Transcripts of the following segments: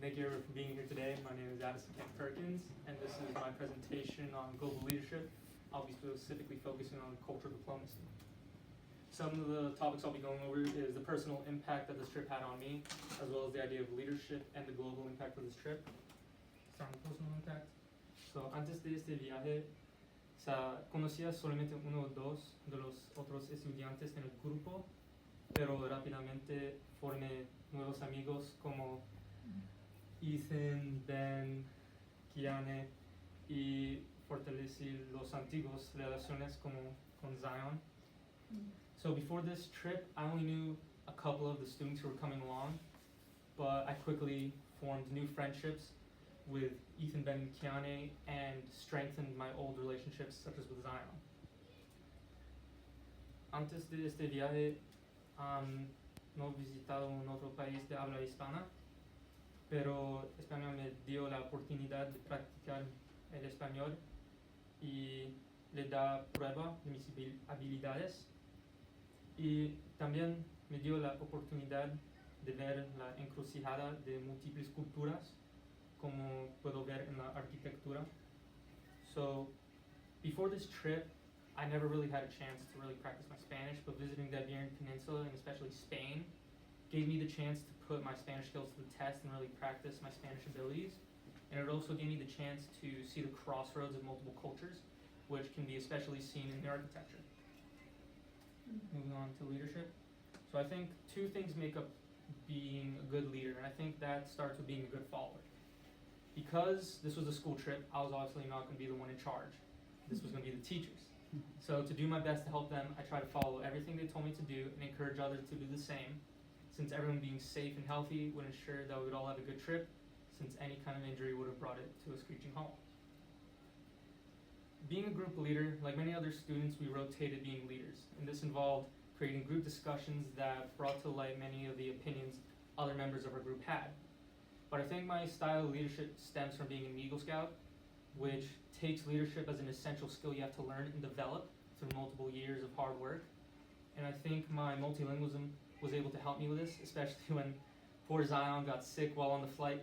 Thank you everyone for being here today. My name is Addison Kent Perkins, and this is my presentation on global leadership. I'll be specifically focusing on cultural diplomacy. Some of the topics I'll be going over is the personal impact that this trip had on me, as well as the idea of leadership and the global impact of this trip. Start with personal impact. So, antes de este viaje, conocía solamente uno o dos de los otros estudiantes en el grupo, pero rápidamente formé nuevos amigos como Ethan, Ben, Kiane, y fortalecí los antiguos relaciones como con Zion. So before this trip, I only knew a couple of the students who were coming along, but I quickly formed new friendships with Ethan, Ben, and Kiane, and strengthened my old relationships, such as with Zion. Antes de este viaje, no he visitado un otro país de habla hispana, pero España me dio la oportunidad de practicar el español y le da prueba de mis habilidades, y también me dio la oportunidad de ver la encrucijada de múltiples culturas, como puedo ver en la arquitectura. So before this trip, I never really had a chance to really practice my Spanish, but visiting the Iberian Peninsula, and especially Spain, gave me the chance to put my Spanish skills to the test and really practice my Spanish abilities. And it also gave me the chance to see the crossroads of multiple cultures, which can be especially seen in the architecture. Moving on to leadership. So I think two things make up being a good leader, and I think that starts with being a good follower. Because this was a school trip, I was obviously not going to be the one in charge. This was going to be the teachers. So to do my best to help them, I try to follow everything they told me to do and encourage others to do the same, since everyone being safe and healthy would ensure that we would all have a good trip, since any kind of injury would have brought it to a screeching halt. Being a group leader, like many other students, we rotated being leaders, and this involved creating group discussions that brought to light many of the opinions other members of our group had. But I think my style of leadership stems from being an Eagle Scout, which takes leadership as an essential skill you have to learn and develop through multiple years of hard work. And I think my multilingualism was able to help me with this, especially when poor Zion got sick while on the flight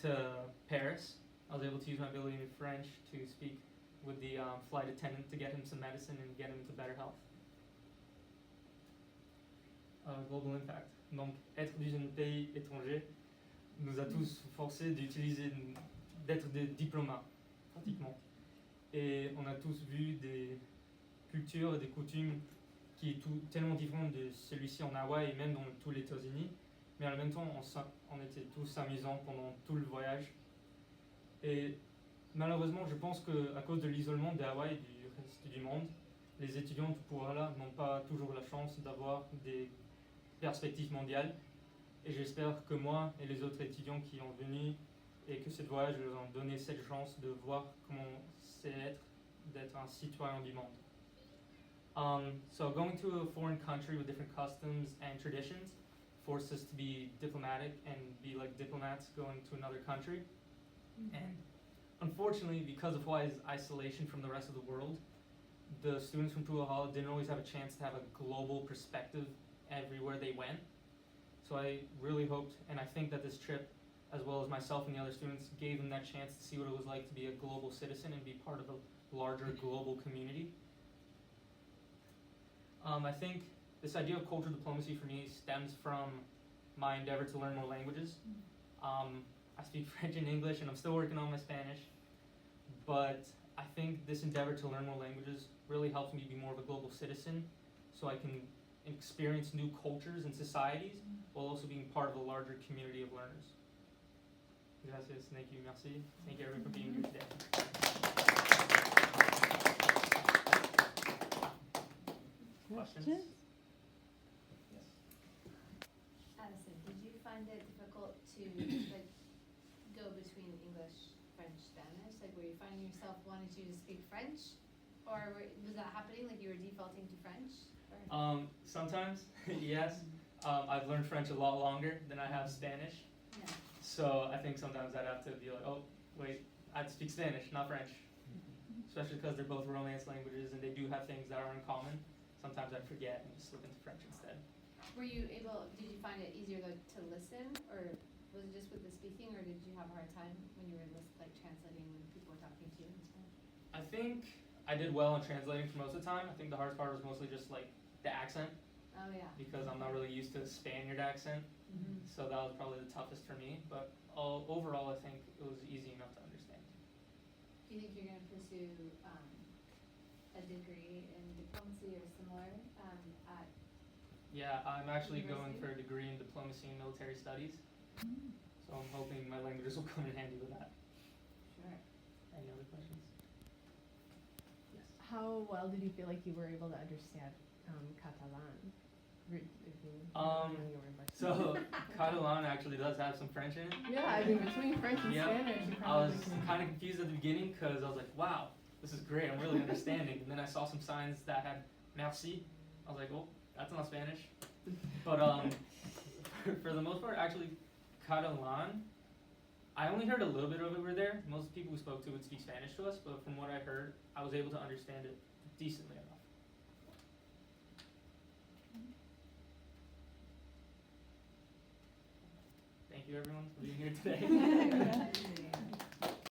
to Paris. I was able to use my ability in French to speak with the flight attendant to get him some medicine and get him to better health. Global impact. Donc, être dans un pays étranger nous a tous forcés d'être des diplomates, pratiquement. Et on a tous vu des cultures et des coutumes qui est tellement différentes de celui-ci en Hawaï et même dans tous les États-Unis. Mais en même temps, on était tous amusants pendant tout le voyage. Et malheureusement, je pense qu'à cause de l'isolement de Hawaï et du reste du monde, les étudiants de Pouala n'ont pas toujours la chance d'avoir des perspectives mondiales. Et j'espère que moi et les autres étudiants qui ont venu et que ce voyage leur ont donné cette chance de voir comment c'est d'être un citoyen du monde. So going to a foreign country with different customs and traditions forced us to be diplomatic and be like diplomats going to another country. And unfortunately, because of Hawaii's isolation from the rest of the world, the students from Pu'ahala didn't always have a chance to have a global perspective everywhere they went. So I really hoped, and I think that this trip, as well as myself and the other students, gave them that chance to see what it was like to be a global citizen and be part of a larger global community. I think this idea of cultural diplomacy for me stems from my endeavor to learn more languages. I speak French and English, and I'm still working on my Spanish, but I think this endeavor to learn more languages really helps me be more of a global citizen, so I can experience new cultures and societies while also being part of a larger community of learners. Gracias, thank you, merci. Thank you everyone for being here today. Questions? Yes. Addison, did you find it difficult to go between English, French, Spanish? Like, were you finding yourself wanting to speak French, or was that happening? Like, you were defaulting to French? Sometimes, yes. I've learned French a lot longer than I have Spanish. Yeah. So I think sometimes I'd have to be like, oh, wait, I'd speak Spanish, not French. Especially because they're both Romance languages and they do have things that are in common. Sometimes I'd forget and just slip into French instead. Were you able, did you find it easier to listen, or was it just with the speaking, or did have a hard time when you were like translating when people were talking to you in Spanish? I think I did well in translating for most of the time. I think the hardest part was mostly just like the accent, Oh, yeah. because I'm not really used to Spaniard accent, Mm-hmm. so that was probably the toughest for me. But overall, I think it was easy enough to understand. Do you think you're going to pursue a degree in diplomacy or similar at Yeah, I'm actually going University? for a degree in diplomacy and military studies, so I'm hoping my languages will come in handy with that. Sure. Any other questions? Yes. How well did you feel like you were able to understand Catalan? So Catalan actually does have some French in it. Yeah, I mean between French and Yeah. Spanish, you I probably was can. kind of confused at the beginning because I was like, wow, this is great, I'm really understanding. And then I saw some signs that had merci. I was like, oh, that's not Spanish. But for the most part, actually, Catalan, I only heard a little bit of it over there. Most people we spoke to would speak Spanish to us, but from what I heard, I was able to understand it decently enough. Thank you, everyone, for being here today.